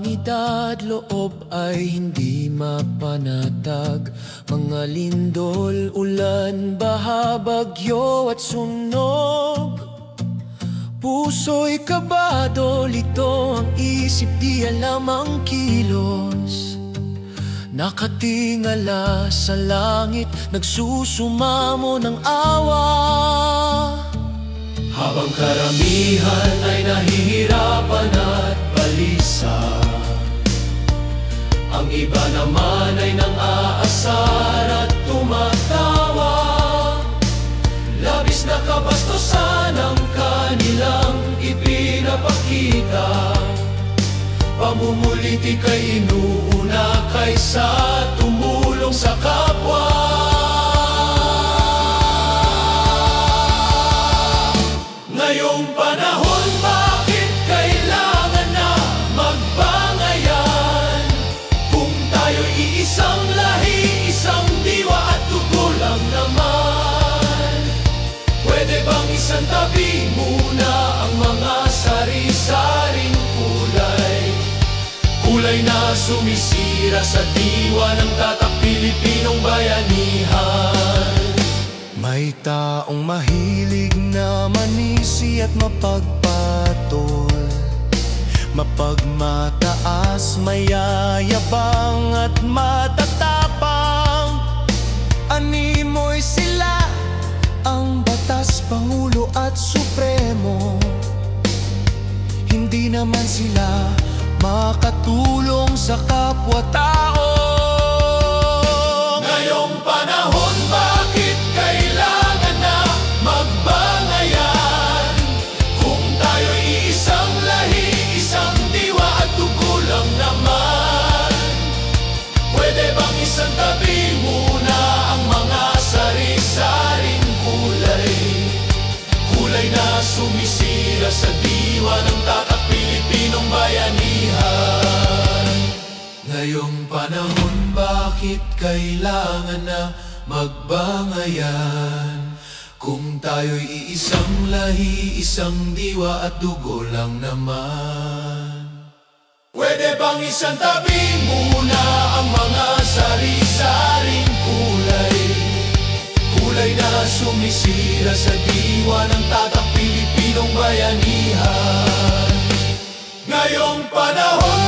kalamidad, loob ay hindi mapanatag. Mga lindol, ulan, baha, bagyo at sunog. Puso'y kabado, lito ang isip, di alam ang kilos. Nakatingala sa langit, nagsusumamo ng awa. Habang karamihan ay nahihirapan at balisa, ang iba naman ay nang-aasar at tumatawa. Labis na kabastusan ang kanilang ipinapakita. Pamumulitik ay inuuna kaysa tumulong sa kapwa. Ngayong panahon, bakit kailangan na magbangayan? Kung tayo'y iisang lahi, isang diwa at dugo lang naman. Pwede bang isang tabi muna ang mga sari-saring kulay? Kulay na sumisira sa diwa ng tatak Pilipinong bayanihan. May taong mahilig na manisi at mapagpatol, mapagmataas, mayayabang at matatapang. Animoy sila ang batas, pangulo at supremo. Hindi naman sila makatulong sa kapwa-tao. Ngayong panahon, bakit kailangan na magbangayan? Kung tayo'y iisang lahi, isang diwa at dugo lang naman. Pwede bang isang tabi muna ang mga sari-saring kulay? Kulay na sumisira sa diwa ng tatak Pilipinong bayanihan. Ngayong panahon, bakit kailangan na magbangayan? Kung tayo'y iisang lahi, isang diwa at dugo lang naman. Pwede bang isang tabi muna ang mga sari-saring kulay? Kulay na sumisira sa diwa ng tatak Pilipinong bayanihan. Ngayong panahon,